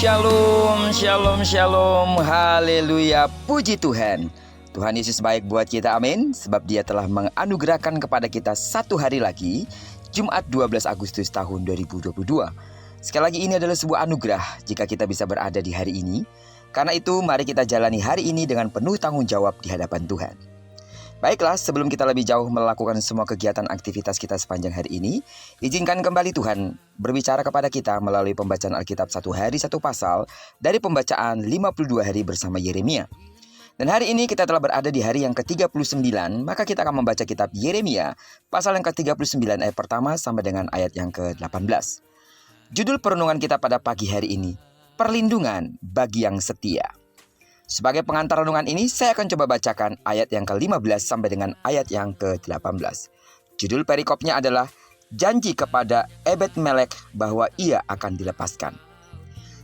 Shalom, shalom, shalom, haleluya, puji Tuhan. Tuhan Yesus baik buat kita, amin. Sebab Dia telah menganugerahkan kepada kita satu hari lagi, Jumat 12 Agustus tahun 2022. Sekali lagi ini adalah sebuah anugerah jika kita bisa berada di hari ini. Karena itu mari kita jalani hari ini dengan penuh tanggung jawab di hadapan Tuhan. Baiklah, sebelum kita lebih jauh melakukan semua kegiatan aktivitas kita sepanjang hari ini, izinkan kembali Tuhan berbicara kepada kita melalui pembacaan Alkitab satu hari satu pasal dari pembacaan 52 hari bersama Yeremia. Dan hari ini kita telah berada di hari yang ke-39, maka kita akan membaca kitab Yeremia pasal yang ke-39 ayat pertama sampai dengan ayat yang ke-18. Judul perenungan kita pada pagi hari ini, Perlindungan bagi yang setia. Sebagai pengantar renungan ini, saya akan coba bacakan ayat yang ke-15 sampai dengan ayat yang ke-18. Judul perikopnya adalah Janji kepada Ebed-Melek bahwa ia akan dilepaskan.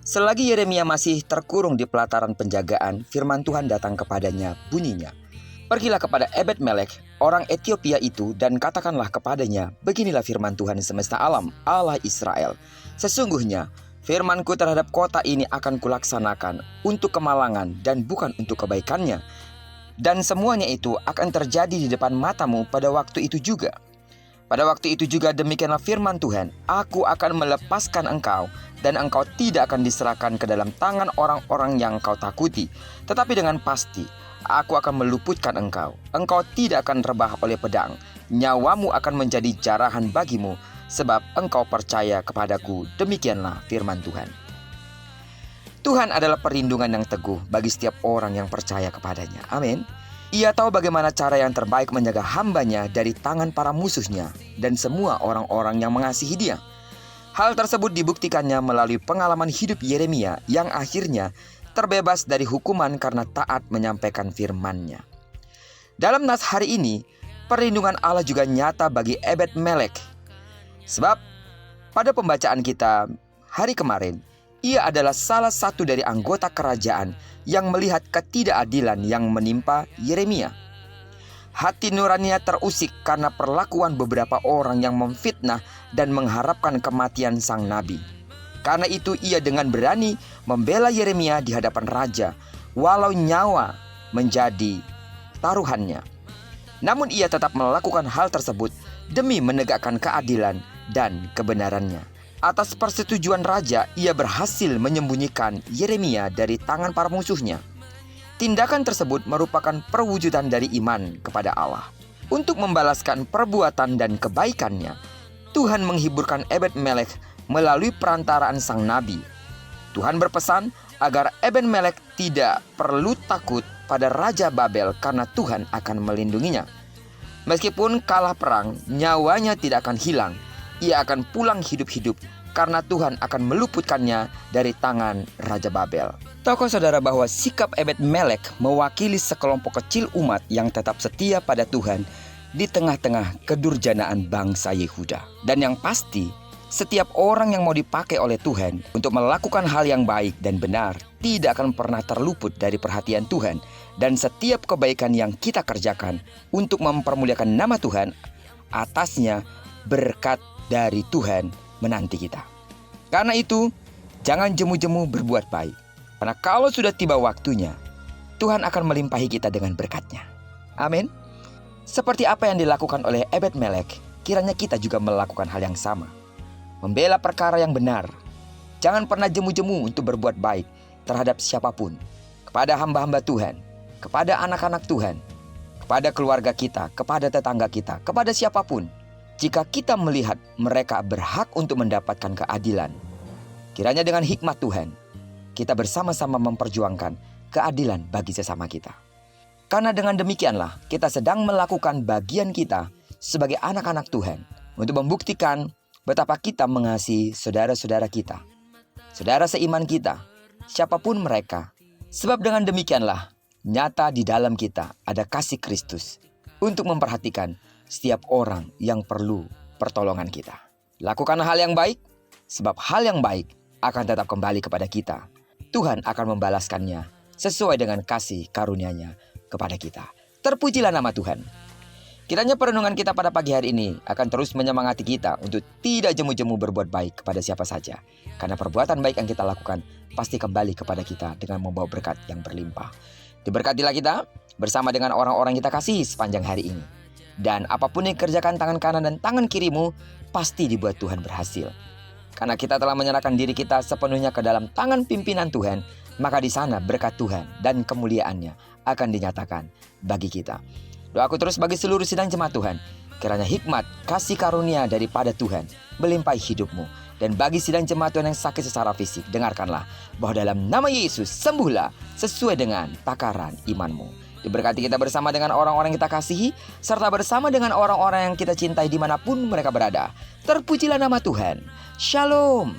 Selagi Yeremia masih terkurung di pelataran penjagaan, firman Tuhan datang kepadanya, bunyinya, "Pergilah kepada Ebed-Melek, orang Ethiopia itu, dan katakanlah kepadanya, beginilah firman Tuhan semesta alam, Allah Israel. Sesungguhnya, firmanku terhadap kota ini akan kulaksanakan untuk kemalangan dan bukan untuk kebaikannya. Dan semuanya itu akan terjadi di depan matamu pada waktu itu juga. Pada waktu itu juga demikianlah firman Tuhan, aku akan melepaskan engkau dan engkau tidak akan diserahkan ke dalam tangan orang-orang yang kau takuti. Tetapi dengan pasti aku akan meluputkan engkau. Engkau tidak akan rebah oleh pedang. Nyawamu akan menjadi jarahan bagimu. Sebab engkau percaya kepadaku, demikianlah firman Tuhan." Tuhan adalah perlindungan yang teguh bagi setiap orang yang percaya kepadanya. Amin. Ia tahu bagaimana cara yang terbaik menjaga hambanya dari tangan para musuhnya dan semua orang-orang yang mengasihi dia. Hal tersebut dibuktikannya melalui pengalaman hidup Yeremia yang akhirnya terbebas dari hukuman karena taat menyampaikan firman-Nya. Dalam nas hari ini, perlindungan Allah juga nyata bagi Ebed-Melek. Sebab pada pembacaan kita hari kemarin, ia adalah salah satu dari anggota kerajaan yang melihat ketidakadilan yang menimpa Yeremia. Hati nuraninya terusik karena perlakuan beberapa orang yang memfitnah dan mengharapkan kematian sang nabi. Karena itu ia dengan berani membela Yeremia di hadapan raja, walau nyawa menjadi taruhannya. Namun ia tetap melakukan hal tersebut demi menegakkan keadilan dan kebenarannya. Atas persetujuan raja, ia berhasil menyembunyikan Yeremia dari tangan para musuhnya. Tindakan tersebut merupakan perwujudan dari iman kepada Allah. Untuk membalaskan perbuatan dan kebaikannya, Tuhan menghiburkan Ebed-Melek melalui perantaraan sang nabi. Tuhan berpesan agar Ebed-Melek tidak perlu takut pada Raja Babel karena Tuhan akan melindunginya. Meskipun kalah perang, nyawanya tidak akan hilang. Ia akan pulang hidup-hidup karena Tuhan akan meluputkannya dari tangan Raja Babel. Tahukah saudara bahwa sikap Ebed-Melek mewakili sekelompok kecil umat yang tetap setia pada Tuhan di tengah-tengah kedurjanaan bangsa Yehuda. Dan yang pasti, setiap orang yang mau dipakai oleh Tuhan untuk melakukan hal yang baik dan benar tidak akan pernah terluput dari perhatian Tuhan. Dan setiap kebaikan yang kita kerjakan untuk mempermuliakan nama Tuhan, atasnya berkat dari Tuhan menanti kita. Karena itu, jangan jemu-jemu berbuat baik. Karena kalau sudah tiba waktunya, Tuhan akan melimpahi kita dengan berkat-Nya. Amin. Seperti apa yang dilakukan oleh Ebed-Melek, kiranya kita juga melakukan hal yang sama. Membela perkara yang benar. Jangan pernah jemu-jemu untuk berbuat baik terhadap siapapun. Kepada hamba-hamba Tuhan, kepada anak-anak Tuhan, kepada keluarga kita, kepada tetangga kita, kepada siapapun. Jika kita melihat mereka berhak untuk mendapatkan keadilan, kiranya dengan hikmat Tuhan, kita bersama-sama memperjuangkan keadilan bagi sesama kita. Karena dengan demikianlah kita sedang melakukan bagian kita sebagai anak-anak Tuhan untuk membuktikan betapa kita mengasihi saudara-saudara kita, saudara seiman kita, siapapun mereka. Sebab dengan demikianlah nyata di dalam kita ada kasih Kristus untuk memperhatikan setiap orang yang perlu pertolongan kita. Lakukan hal yang baik, sebab hal yang baik akan tetap kembali kepada kita. Tuhan akan membalaskannya sesuai dengan kasih karunia-Nya kepada kita. Terpujilah nama Tuhan. Kiranya perenungan kita pada pagi hari ini akan terus menyemangati kita untuk tidak jemu-jemu berbuat baik kepada siapa saja. Karena perbuatan baik yang kita lakukan pasti kembali kepada kita dengan membawa berkat yang berlimpah. Diberkatilah kita bersama dengan orang-orang kita kasih sepanjang hari ini. Dan apapun yang kerjakan tangan kanan dan tangan kirimu pasti dibuat Tuhan berhasil. Karena kita telah menyerahkan diri kita sepenuhnya ke dalam tangan pimpinan Tuhan, maka di sana berkat Tuhan dan kemuliaannya akan dinyatakan bagi kita. Doaku terus bagi seluruh sidang jemaat Tuhan, kiranya hikmat, kasih karunia daripada Tuhan melimpahi hidupmu. Dan bagi sidang jemaat Tuhan yang sakit secara fisik, dengarkanlah bahwa dalam nama Yesus sembuhlah sesuai dengan takaran imanmu. Diberkati kita bersama dengan orang-orang yang kita kasihi, serta bersama dengan orang-orang yang kita cintai dimanapun mereka berada. Terpujilah nama Tuhan. Shalom.